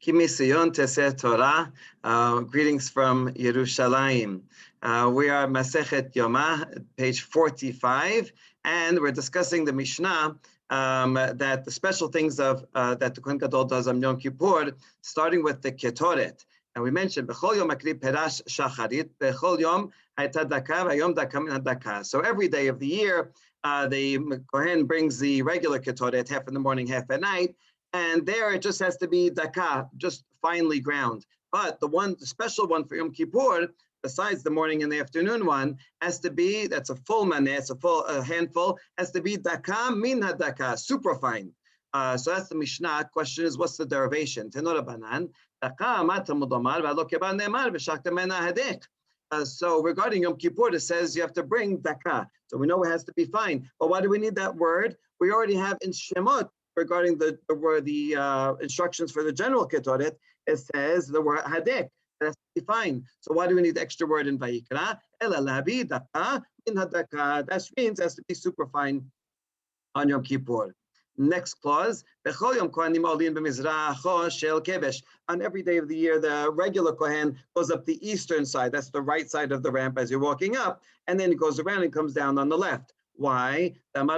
Kimisiyon Teseh Torah. Greetings from Yerushalayim. We are Masechet Yoma, page 45, and we're discussing the Mishnah that the special things of that the Kohen Gadol does on Yom Kippur, starting with the Ketoret. And we mentioned Bechol Yom Akri Perash Shacharit, Bechol Yom Hayta Daka, Vayom Daka Min Hadaka. So every day of the year, the Kohen brings the regular Ketoret, half in the morning, half at night. And there it just has to be daka, just finely ground. But the special one for Yom Kippur, besides the morning and the afternoon one, has to be, that's a full maneh, it's a handful, has to be daka min hadaka, super fine. So that's the Mishnah. Question is, what's the derivation? Tenora banan, daka amata mudomar, v'alo keban ne'emar, v'shakta mena hadek. So regarding Yom Kippur, it says you have to bring daka. So we know it has to be fine. But why do we need that word? We already have in Shemot, regarding the instructions for the general ketoret, it says the word hadek. That's fine. So why do we need the extra word in Vayikra? Elalabi daka min hadaka. That means it has to be super fine on Yom Kippur. Next clause. Bechol yom kohanim olin b'mizracho shel kebesh. On every day of the year, the regular kohen goes up the eastern side. That's the right side of the ramp as you're walking up, and then it goes around and comes down on the left. Why? Because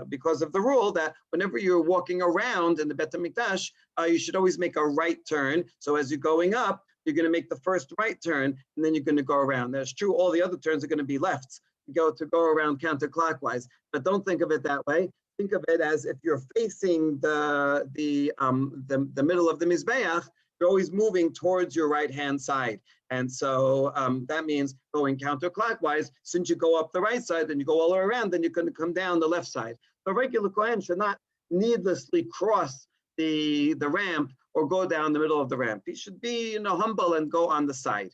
because of the rule that whenever you're walking around in the Bet HaMikdash, you should always make a right turn. So as you're going up, you're going to make the first right turn, and then you're going to go around. That's true. All the other turns are going to be lefts. You go around counterclockwise, but don't think of it that way. Think of it as if you're facing the middle of the Mizbeach. You're always moving towards your right-hand side. And so that means going counterclockwise. Since you go up the right side, then you go all the way around, then you're going to come down the left side. The regular Kohen should not needlessly cross the ramp or go down the middle of the ramp. He should be humble and go on the side.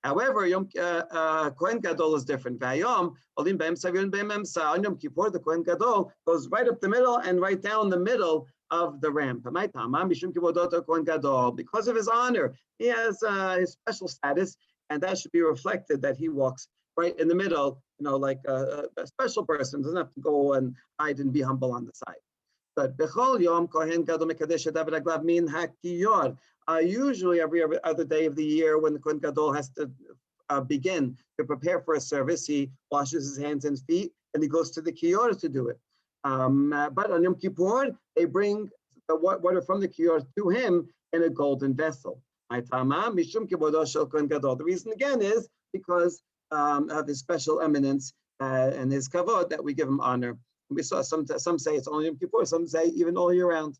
However, Kohen Gadol is different. On Yom Kippur, the Kohen Gadol goes right up the middle and right down the middle of the ramp. Because of his honor, he has his special status, and that should be reflected that he walks right in the middle, like a special person, doesn't have to go and hide and be humble on the side. But usually every other day of the year when the Kohen Gadol has to begin to prepare for a service, he washes his hands and feet, and he goes to the kiyor to do it. But on Yom Kippur, they bring the water from the kiyor to him in a golden vessel. The reason again is because of his special eminence and his kavod that we give him honor. We saw some say it's only Yom Kippur, some say even all year round.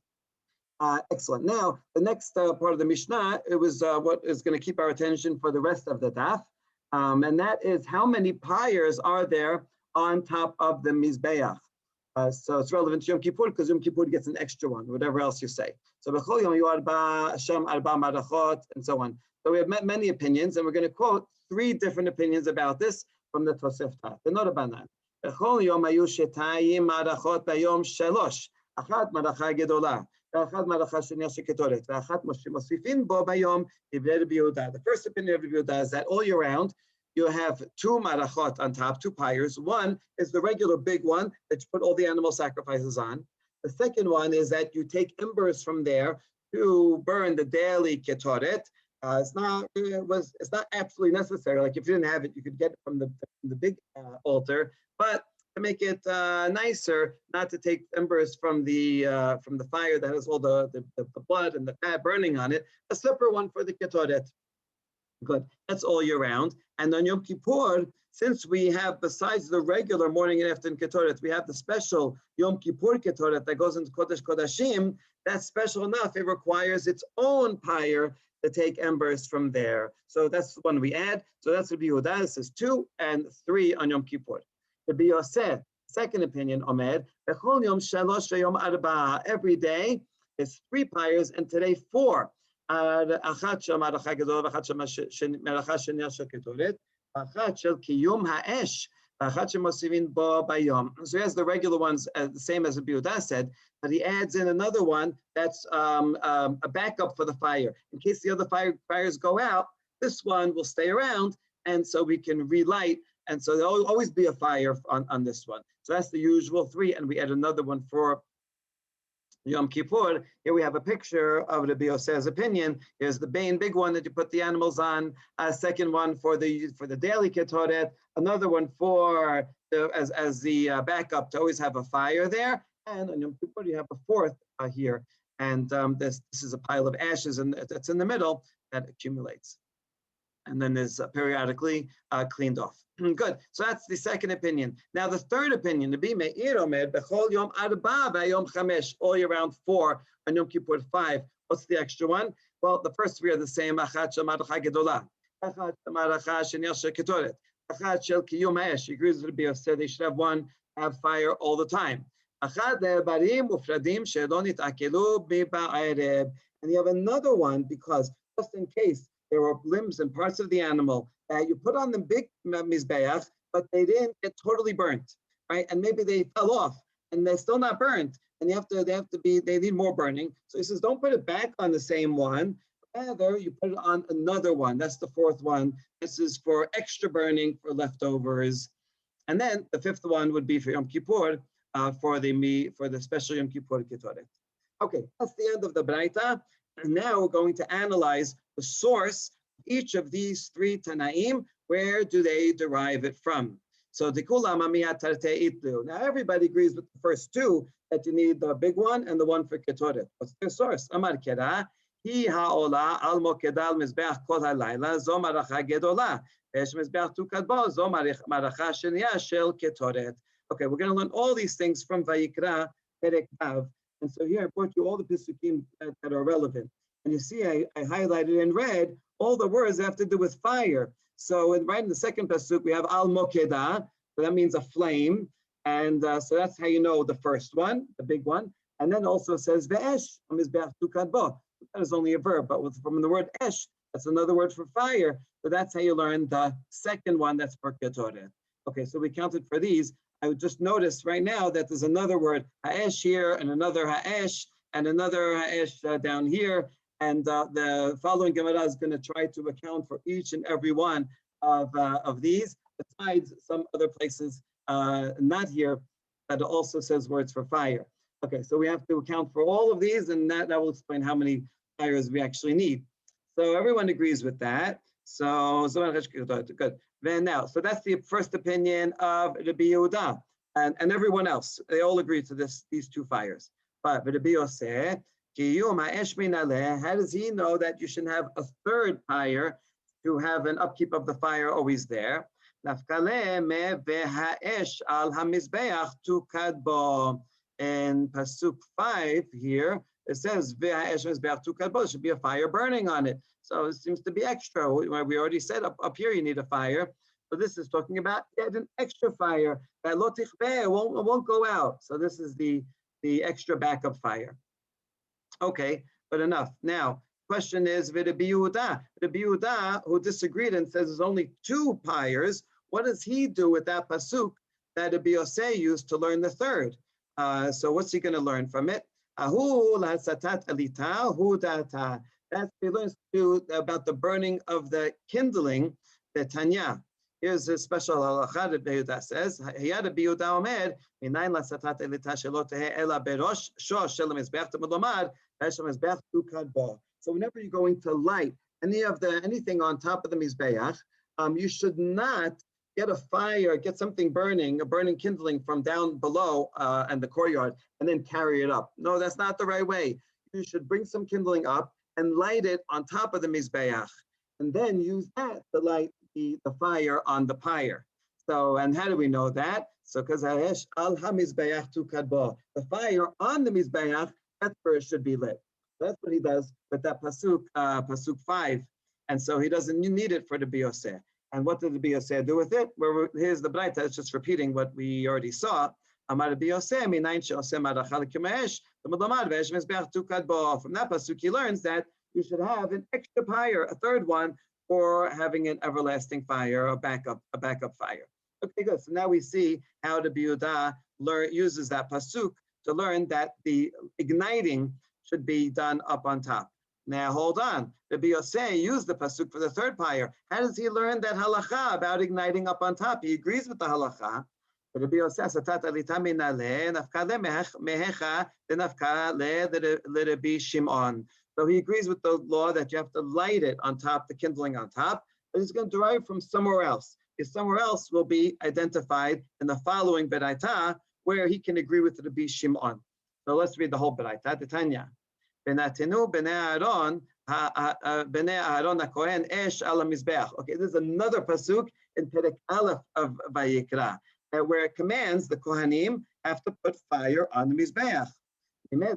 Excellent. Now, the next part of the Mishnah, it was what is going to keep our attention for the rest of the daf, and that is how many pyres are there on top of the Mizbeach. So it's relevant to Yom Kippur because Yom Kippur gets an extra one, whatever else you say. So Bechol Yom Arba Hashem Arba Marachot and so on. So we have many opinions, and we're going to quote 3 different opinions about this from the Tosefta. The Norabanan. Bechol Yom Ayu Shetayim Marachot Bayom Shalosh. Achat Maracha Gedola. Achat Maracha Shenia Sheketoret. Achat Mosifin Bo Bayom Ivler Rabbi Yehuda. The first opinion of Rabbi Yehuda is that all year round, you have 2 marachot on top, 2 pyres. One is the regular big one that you put all the animal sacrifices on. The second one is that you take embers from there to burn the daily ketoret. It's not absolutely necessary. Like if you didn't have it, you could get it from the big altar. But to make it nicer, not to take embers from the fire that has all the blood and the fat burning on it, a separate one for the ketoret. Good. That's all year round. And on Yom Kippur, since we have, besides the regular morning and afternoon ketoret, we have the special Yom Kippur ketoret that goes into Kodesh Kodashim. That's special enough. It requires its own pyre to take embers from there. So that's the one we add. So that's Rabbi Yehuda. It says 2 and 3 on Yom Kippur. Rabbi Yosef, second opinion, Omer, Bechol Yom Shalosh V'Yom Arba. Every day is 3 pyres, and today 4. אחת של מערכה גדולה ואחת של מערכה שנייה של קטורת, ואחת של קיום האש, ואחת שמוסיפים בו ביום. So he has the regular ones, the same as Rabbi Yehuda said, but he adds in another one that's a backup for the fire. In case the other fires go out, this one will stay around, and so we can relight And so there'll always be a fire on this one. So that's the usual 3, and we add another one for Yom Kippur. Here we have a picture of Rabbi Yosef's opinion. Here's the main big one that you put the animals on. A second one for the daily ketoret. Another one for as the backup to always have a fire there. And on Yom Kippur you have a fourth here. And this is a pile of ashes, and that's in the middle that accumulates, and then is periodically cleaned off. Good. So that's the second opinion. Now the third opinion, the Bi Meir Omer Bechol Yom Arba V'Yom Chamesh, all year round 4, on Yom Kippur 5. What's the extra one? Well, the first 3 are the same. Achat Shel Maracha Gedola, Achat Shel Maracha Sheniel Shel Ketoret, Achat Shel Kiyum Ha'esh. He agrees with Rabbi Yosef. They should have one, have fire all the time. Achat Le'Barim Ufradim She'lo Nit'akelu B'Ba'erev. And you have another one because just in case there were limbs and parts of the animal that you put on the big mizbeach, but they didn't get totally burnt, right? And maybe they fell off and they're still not burnt, and they need more burning. So he says, don't put it back on the same one. Rather, you put it on another one. That's the fourth one. This is for extra burning for leftovers. And then the fifth one would be for Yom Kippur, for the special Yom Kippur Ketoret. Okay, that's the end of the Braita. And now we're going to analyze the source of each of these 3 Tanaim. Where do they derive it from? So now everybody agrees with the first 2 that you need the big one and the one for Ketoret. What's their source? Amar Kera, hi ha'ola al mokedal mizbeach kol halayla zo maracha gedola ve'esh mizbeach tukad bo zo maracha sheniya shel Ketoret. Okay, we're going to learn all these things from Vayikra Perek Vav. And so here I brought you all the Pesukim that are relevant. And you see I highlighted in red all the words that have to do with fire. So right in the second Pasuk, we have Al Mokeda, so that means a flame. And so that's how you know the first one, the big one. And then also says Ve'esh, Mizbeach Tukad Bo. That is only a verb, but from the word Esh, that's another word for fire. So that's how you learn the second one, that's for Ketoret. Okay, so we counted for these. I would just notice right now that there's another word ha'esh here, and another ha'esh, and another ha'esh down here. And the following Gemara is going to try to account for each and every one of these, besides some other places not here that also says words for fire. Okay, so we have to account for all of these, and that will explain how many fires we actually need. So everyone agrees with that. So good. Then now, so that's the first opinion of Rabbi Yehuda and everyone else. They all agree to these 2 fires. But Rabbi Yosef, how does he know that you should have a third fire to have an upkeep of the fire always there? In Pasuk 5 here, it says there should be a fire burning on it. So it seems to be extra. We already said up here you need a fire. So this is talking about an extra fire that lo tichbeh, won't go out. So this is the extra backup fire. Okay, but enough. Now, question is Rabbi Yehuda, who disagreed and says there's only 2 fires. What does he do with that pasuk that Rabbi Yosef used to learn the third? So what's he going to learn from it? That's he learns about the burning of the kindling, the Tanya. Here's a special halacha that Yehuda says. Hayad Yehuda Omer, minayin lasatat elita shelo tehe ela berosh shosh shel mizbeach tamud mizbeach tukad bo. So whenever you're going to light anything on top of the mizbeach, you should not get a fire, get something burning, a burning kindling from down below and the courtyard, and then carry it up. No, that's not the right way. You should bring some kindling up and light it on top of the mizbeach, and then use that to light the fire on the pyre. So, and how do we know that? So, because al hamizbeach tukad bo, the fire on the mizbeach, that's where it should be lit. That's what he does with that pasuk 5, and so he doesn't need it for the bioseh. And what did the bioseh do with it? Well, here's the Braita. It's just repeating what we already saw. From that pasuk, he learns that you should have an extra fire, a third one, for having an everlasting fire, a backup fire. Okay, good. So now we see how the Yehuda uses that pasuk to learn that the igniting should be done up on top. Now hold on. Rabbi Yosei used the pasuk for the third pyre. How does he learn that halacha about igniting up on top? He agrees with the halacha. Rabbi Yosei satat alita minale nafkale mehecha denafkale l'Rabbi Shimon. So he agrees with the law that you have to light it on top, the kindling on top, but he's going to derive from somewhere else. If somewhere else will be identified in the following beraita, where he can agree with Rabbi Shimon. So let's read the whole beraita. Tanya. Benatenu bnei Aaron hakohen esh al hamizbeach. Okay, this is another pasuk in Perek Aleph of Vayikra, where it commands the Kohanim have to put fire on the mizbeach. Right,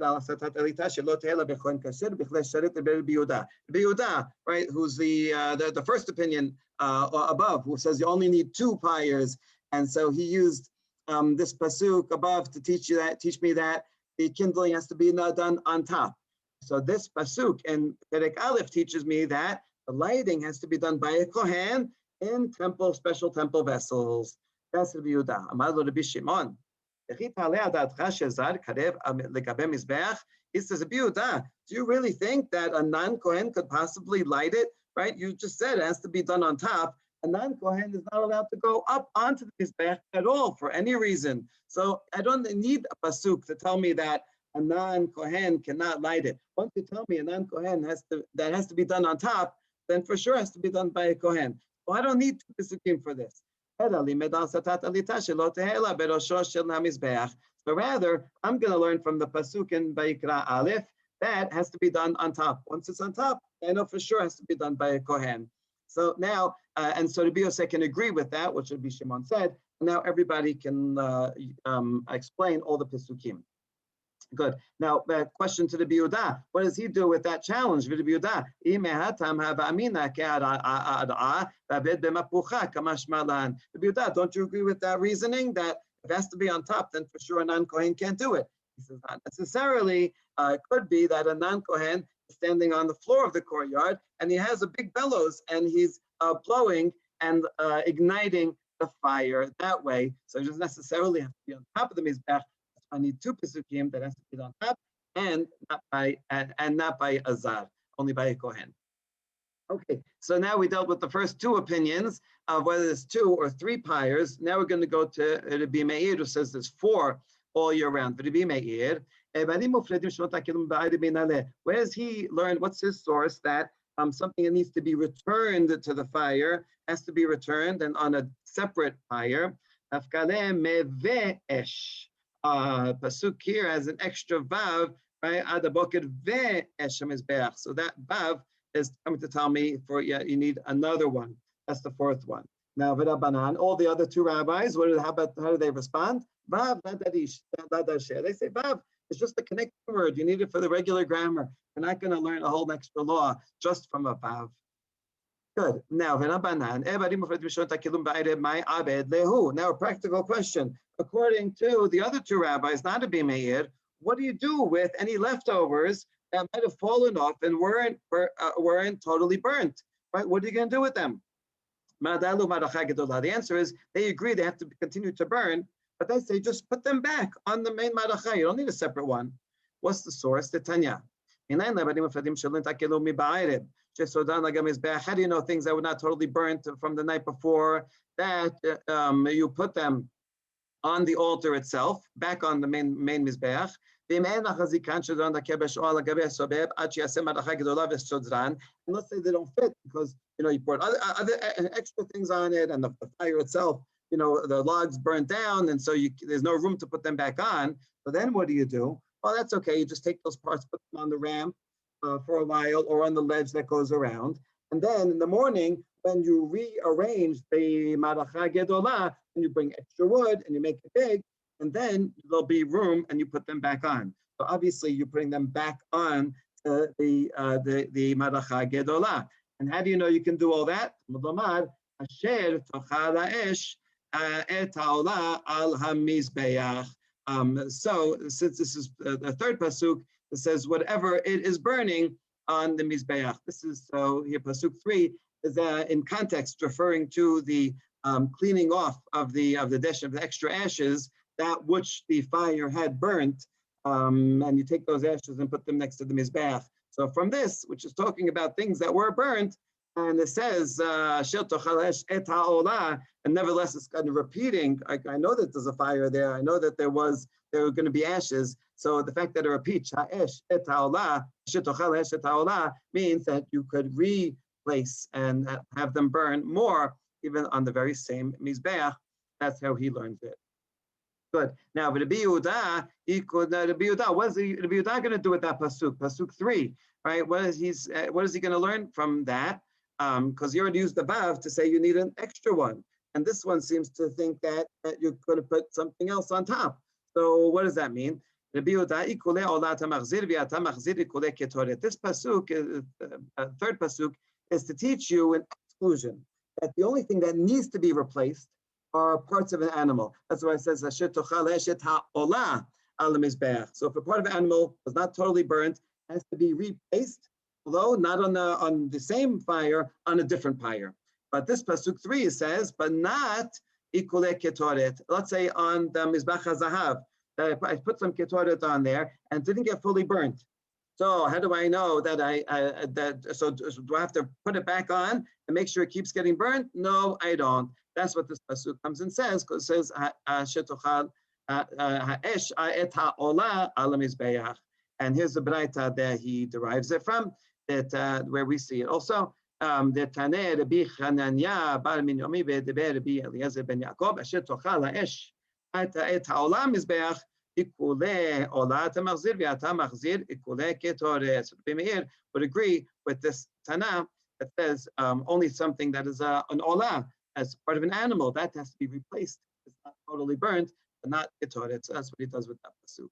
who's the first opinion above, who says you only need 2 pyres, and so he used this pasuk above to teach me that the kindling has to be done on top. So this pasuk in Perek Aleph teaches me that the lighting has to be done by a kohen in special temple vessels. That's Rabbi Yehuda. Amar lo Rabbi Shimon. He says, Rabbi Yehuda, do you really think that a non-kohen could possibly light it? Right? You just said it has to be done on top. A non-kohen is not allowed to go up onto the mizbeach at all for any reason. So I don't need a pasuk to tell me that a non-kohen cannot light it. Once you tell me a non-kohen has to be done on top, then for sure it has to be done by a kohen. Well, I don't need 2 pasukim for this. So rather, I'm going to learn from the pasuk in Vayikra Aleph that has to be done on top. Once it's on top, I know for sure it has to be done by a kohen. So now, and so Rabbi Yosei can agree with that, which Rabbi Shimon said. And now everybody can explain all the pasukim. Good. Now, question to the Rabbi Yehuda. What does he do with that challenge? Rabbi Yehuda, don't you agree with that reasoning that if it has to be on top, then for sure a non-Kohen can't do it? He says, not necessarily. It could be that a non-Kohen is standing on the floor of the courtyard and he has a big bellows and he's blowing and igniting the fire that way. So it doesn't necessarily have to be on top of the mizbeach. I need 2 pasukim that has to be on top, and not by Azar, only by a Kohen. Okay, so now we dealt with the first 2 opinions of whether it's 2 or 3 pyres. Now we're going to go to Rabbi Meir, who says there's 4 all year round. Rabbi Meir, where does he learn? What's his source that something that needs to be returned to the fire has to be returned and on a separate fire? Pasuk here has an extra vav, right? So that vav is coming to tell me you need another one. That's the 4th one. Now, all the other 2 rabbis, how do they respond? Vav, they say vav. It's just a connecting word. You need it for the regular grammar. You're not going to learn a whole extra law just from a vav. Good. Now, now a practical question. According to the other 2 rabbis, not Rabbi Meir, what do you do with any leftovers that might have fallen off and weren't totally burnt? Right? What are you going to do with them? The answer is they agree they have to continue to burn, but they say just put them back on the main maracha. You don't need a separate one. What's the source? The Tanya. How do you know things that were not totally burnt from the night before, that you put them on the altar itself, back on the main mizbeach? And let's say they don't fit because you put other extra things on it, and the fire itself, the logs burnt down, and so there's no room to put them back on. So then what do? Well, that's okay. You just take those parts, put them on the ramp for a while, or on the ledge that goes around. And then in the morning, when you rearrange the maracha gedolah, and you bring extra wood and you make it big, and then there'll be room and you put them back on. So obviously you're putting them back on the maracha gedolah. And how do you know you can do all that? Asher tochal ha'esh et ha'olah al hamizbeach. So since this is the 3rd pasuk, it says whatever it is burning on the mizbeach. This is so here. Pasuk 3 is in context referring to the cleaning off of the dish of the extra ashes, that which the fire had burnt, and you take those ashes and put them next to the mizbeach. So from this, which is talking about things that were burnt, and it says, and nevertheless, it's kind of repeating. I know that there's a fire there. I know that there were going to be ashes. So the fact that it repeats, means that you could replace and have them burn more, even on the very same mizbeach. That's how he learns it. Good. Now, but Rabbi Yehuda, what is Rabbi Yehuda going to do with that pasuk? Pasuk 3, right? What is he going to learn from that? Because you already used the vav to say you need an extra one, and this one seems to think that you're going to put something else on top. So what does that mean? This pasuk, third pasuk, is to teach you an exclusion, that the only thing that needs to be replaced are parts of an animal. That's why it says, so if a part of an animal was not totally burnt, it has to be replaced, although not on the same fire, on a different fire. But this pasuk 3 says, but not ikule ketoret. Let's say on the mizbach hazahav, that I put some ketoret on there and didn't get fully burnt. So how do I know that so do I have to put it back on and make sure it keeps getting burnt? No, I don't. That's what this pasuk comes and says, because it says shetochal ha'esh et ha'ola al mizbeach. And here's the braita that he derives it from, that where we see it also. The Taneh Rabbi Chananya bar min Yomi ve'deber Rabbi Eliezer ben Yaakov asher tochal ha'esh et ha'ola mizbeach ikule ola tamachzir ve'ata machzir ikule ketoret. So Rabbi Meir would agree with this Tanah that says only something that is an ola, as part of an animal, that has to be replaced. It's not totally burnt, but not ketoret. So that's what he does with that pasuk.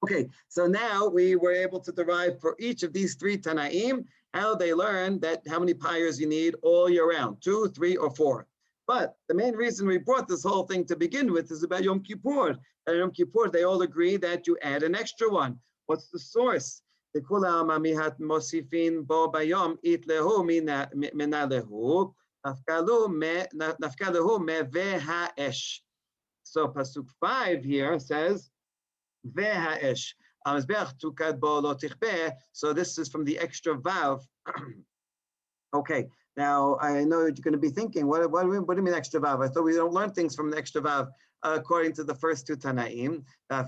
Okay, so now we were able to derive for each of these three Tanaim how they learn that how many pyres you need all year round, 2, 3, or 4. But the main reason we brought this whole thing to begin with is about Yom Kippur. At Yom Kippur, they all agree that you add an extra one. What's the source? The Kula Mamihat Mosifin Bo Bayom It Lehu Minalehu Nafkalu Me Ve'Ha'esh. So Pasuk 5 here says, Ve'Ha'esh. So this is from the extra vav. Okay, now I know you're going to be thinking, what do you mean extra vav? I thought we don't learn things from the extra vav according to the first two Tanaim. Yeah,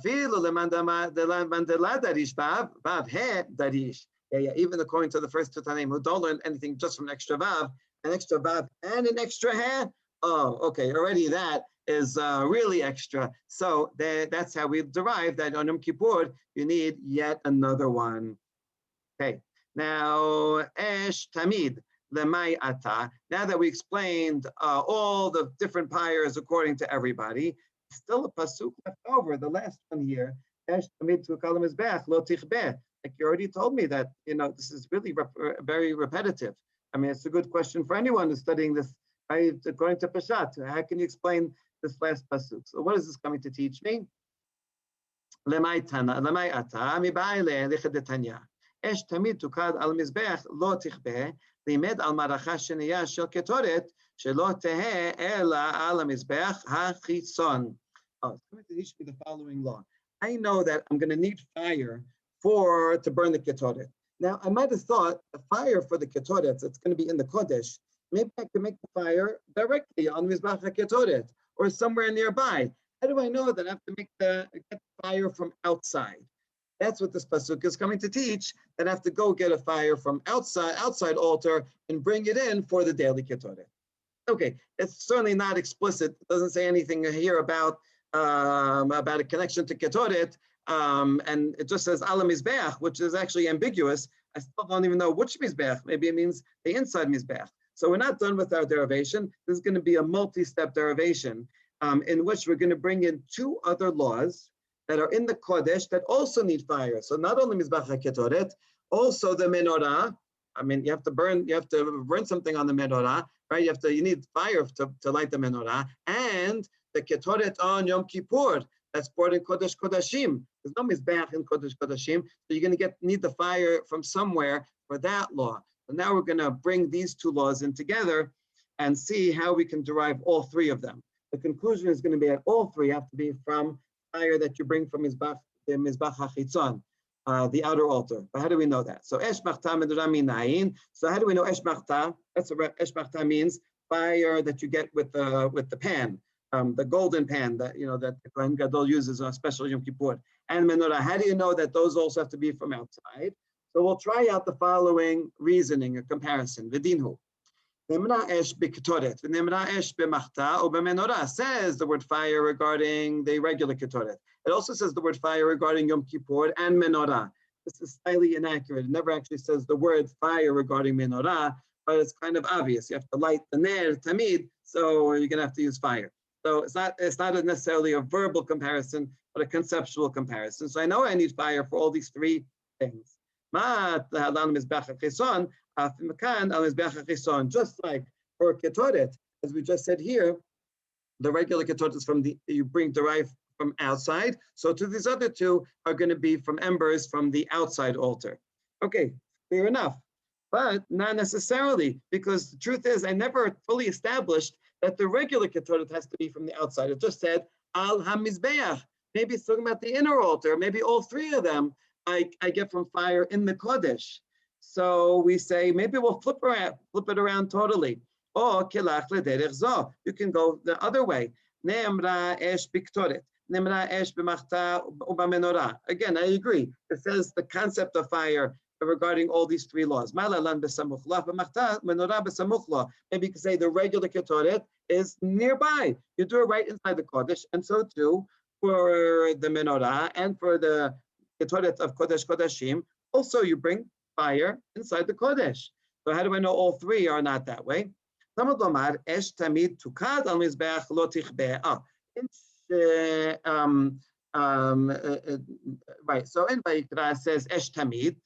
even according to the first two Tanaim who don't learn anything just from extra vav, an extra vav and an extra he. Oh, okay, already that is really extra. So that's how we derive that on Yom Kippur, you need yet another one. Okay, now, Esh Tamid, Lemai Ata. Now that we explained all the different pyres according to everybody, still a pasuk left over, the last one here. Esh Tamid Tukal Mizbech, Lo Tichbeh. Like you already told me that, this is really very repetitive. I mean, it's a good question for anyone who's studying this. Right? According to Peshat, how can you explain this last pasuk? So what is this coming to teach me? Lemai ata mi ba'ile lichadetanya. Esh tamid tukad al mizbech lo tichbeh limed al maracha sheniya shel ketoret shelo tehe ela al mizbech hachitzon. Oh, it's coming to teach me the following law. I know that I'm going to need fire to burn the ketoret. Now, I might have thought the fire for the ketoret that's going to be in the kodesh. Maybe I can make the fire directly on Mizbach HaKetoret or somewhere nearby. How do I know that I have to get the fire from outside? That's what this pasuk is coming to teach, that I have to go get a fire from outside altar and bring it in for the daily Ketoret. Okay, it's certainly not explicit. It doesn't say anything here about a connection to Ketoret, and it just says Ala Mizbeach, which is actually ambiguous. I still don't even know which Mizbeach. Maybe it means the inside Mizbeach. So we're not done with our derivation. This is going to be a multi-step derivation in which we're going to bring in two other laws that are in the Kodesh that also need fire. So not only Mizbach HaKetoret, also the menorah. I mean, you have to burn something on the menorah, right? You need fire to light the menorah, and the Ketoret on Yom Kippur. That's poured in Kodesh Kodashim. There's no Mizbach in Kodesh Kodashim, so you're going to need the fire from somewhere for that law. So now we're going to bring these two laws in together and see how we can derive all three of them. The conclusion is going to be that all three have to be from fire that you bring from the Mizbach HaChitzon. the outer altar. But how do we know that? So esh machta menorah minayin. So how do we know esh machta? That's what esh machta means: fire that you get with the pan, the golden pan that that the Kohen Gadol uses on a special Yom Kippur. And menorah. How do you know that those also have to be from outside? So we'll try out the following reasoning, a comparison. V'dinhu. Nemra esh b'ketoret, v'nemra esh b'machta or b'menorah says the word fire regarding the regular ketoret. It also says the word fire regarding Yom Kippur and menorah. This is slightly inaccurate. It never actually says the word fire regarding menorah, but it's kind of obvious. You have to light the ner tamid, so you're gonna have to use fire. So it's not necessarily a verbal comparison, but a conceptual comparison. So I know I need fire for all these three things. Just like for ketoret, as we just said here, the regular ketoret is derive from outside. So to these other two are going to be from embers from the outside altar. Okay, fair enough. But not necessarily, because the truth is I never fully established that the regular ketoret has to be from the outside. It just said al hamizbeach. Maybe it's talking about the inner altar. Maybe all three of them I get from fire in the Kodesh. So we say maybe we'll flip it around totally. Or kilach lederech zo. You can go the other way. Ne'emra esh biktoret. Ne'emra esh b'machta u'b'menorah. Again, I agree. It says the concept of fire regarding all these three laws. Malalan b'samuch la b'machta menorah b'samuch la. Maybe you can say the regular ketoret is nearby. You do it right inside the Kodesh, and so too for the menorah and for the ketoret of Kodesh Kodashim, also you bring fire inside the Kodesh. So how do I know all three are not that way? Right, so in Vayikra it says Esh Tamid,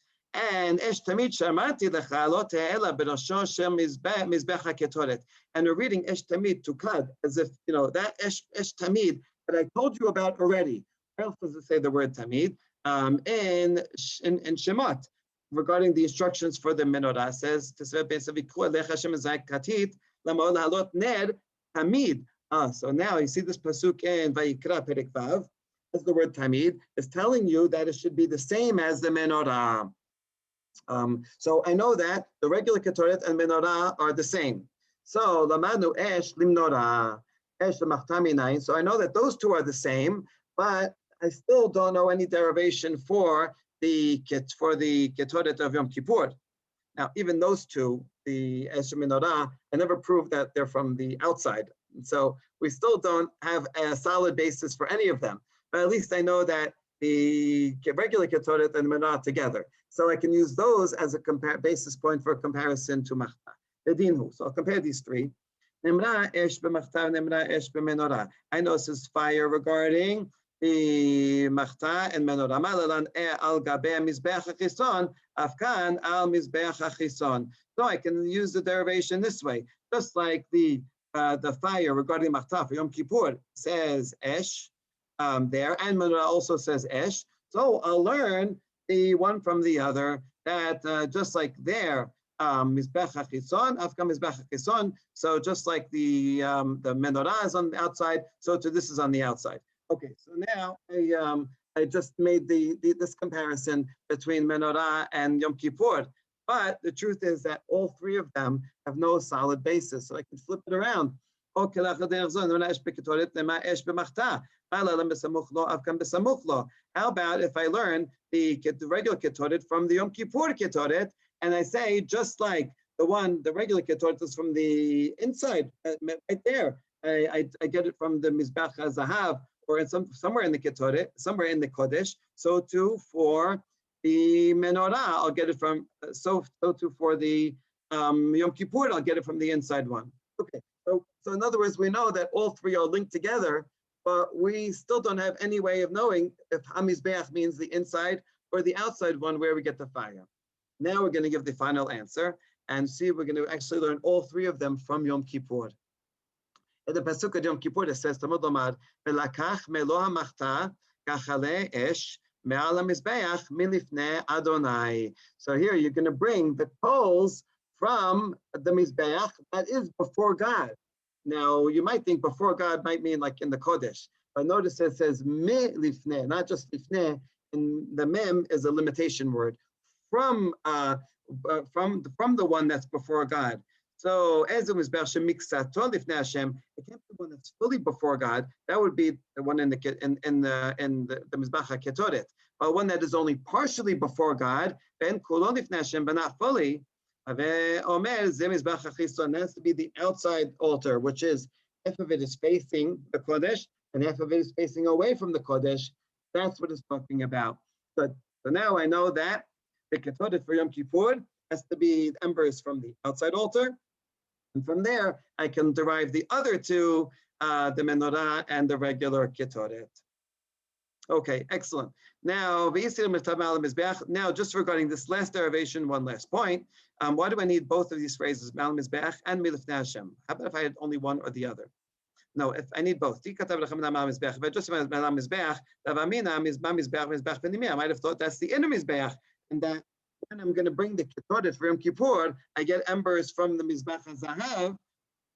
and Esh Tamid Shamati Lecha Lo Te'ela B'Rosho Shem Mizbech HaKetoret. And we're reading Esh Tamid Tukad as if, that Esh Tamid that I told you about already. Where else does it say the word Tamid? In Shemot, regarding the instructions for the menorah, says so now you see this pasuk in Vayikra Perek Vav, as the word Tamid is telling you that it should be the same as the menorah. So I know that the regular ketoret and menorah are the same. So lamanu esh limnorah, esh lemachtaminayin. So I know that those two are the same, but I still don't know any derivation for the ketoret of Yom Kippur. Now, even those two, the esh and menorah, I never proved that they're from the outside. And so we still don't have a solid basis for any of them. But at least I know that the regular ketoret and menorah together. So I can use those as a basis point for a comparison to machta. So I'll compare these three. Nemra esh b'machta, nemra esh b'menorah. I know this is fire regarding the machta and menorah. Malalan al gabe mizbeach hachison, afkan al mizbeach hachison. So I can use the derivation this way, just like the fire regarding machta for Yom Kippur says esh there, and menorah also says esh. So I'll learn the one from the other, that just like there, mizbech hachison, afkan mizbech hachison. So just like the menorah is on the outside, so too this is on the outside. Okay, so now I just made this comparison between menorah and Yom Kippur, but the truth is that all three of them have no solid basis, so I can flip it around. How about if I learn the regular ketoret from the Yom Kippur ketoret, and I say just like the regular ketoret is from the inside, right there. I get it from the Mizbech HaZahav, or somewhere in the ketoret, somewhere in the Kodesh. So too for the menorah, I'll get it from, so too for the Yom Kippur, I'll get it from the inside one. Okay, so in other words, we know that all three are linked together, but we still don't have any way of knowing if hamizbeach means the inside or the outside one where we get the fire. Now we're going to give the final answer and see if we're going to actually learn all three of them from Yom Kippur. In the pasuk of Yom Kippur, it says, "Tamod lomar velakach melo hamachta kachale esh me'al hamizbeach milifnei Adonai." So here you're going to bring the coals from the mizbeach that is before God. Now you might think before God might mean like in the Kodesh, but notice it says milifnei, not just lifnei and the mem is a limitation word, from the one that's before God. So as it was Mixato Lifnei Hashem, it can't be one that's fully before God. That would be the one in the Mizbach HaKetoret. But one that is only partially before God, Ben Kulon Lifnei Hashem, but not fully. Omer Ze Mizbach HaChiston, has to be the outside altar, which is half of it is facing the Kodesh and half of it is facing away from the Kodesh. That's what it's talking about. So now I know that the Ketoret for Yom Kippur has to be embers from the outside altar. And from there, I can derive the other two, the menorah and the regular Ketoret. Okay, excellent. Now, just regarding this last derivation, one last point. Why do I need both of these phrases, Mal Mizbeach and Milifnei Hashem? How about if I had only one or the other? No, if I need both. If I just said Mal Mizbeach, I might have thought that's the inner Mizbeach, and that when I'm going to bring the Ketoret for Yom Kippur, I get embers from the Mizbach HaZahav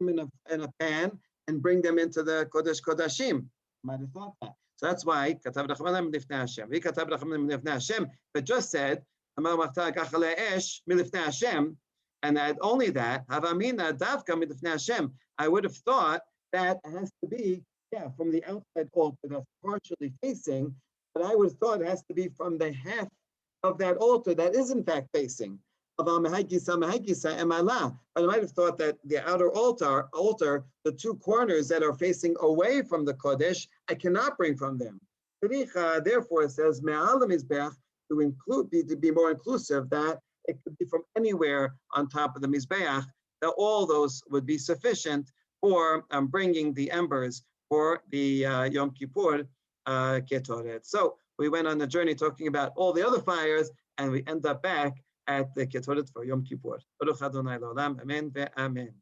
in a pan and bring them into the Kodesh Kodashim. I might have thought that. So that's why Katav Rachamana Milifnei Hashem. We Katav Rachamana Milifnei Hashem, but just said Amar Machta Gachalei Esh Milifnei Hashem, and I had only that Havamina Davka Milifnei Hashem. I would have thought that it has to be from the outside altar that's partially facing, but I would have thought it has to be from the half of that altar that is in fact facing. But I might have thought that the outer altar, the two corners that are facing away from the Kodesh, I cannot bring from them. Therefore, it says to be more inclusive, that it could be from anywhere on top of the Mizbeach, that all those would be sufficient for bringing the embers for the Yom Kippur Ketoret. So we went on the journey talking about all the other fires, and we end up back at the Ketoret for Yom Kippur. Baruch Adonai L'olam, Amen ve'amen.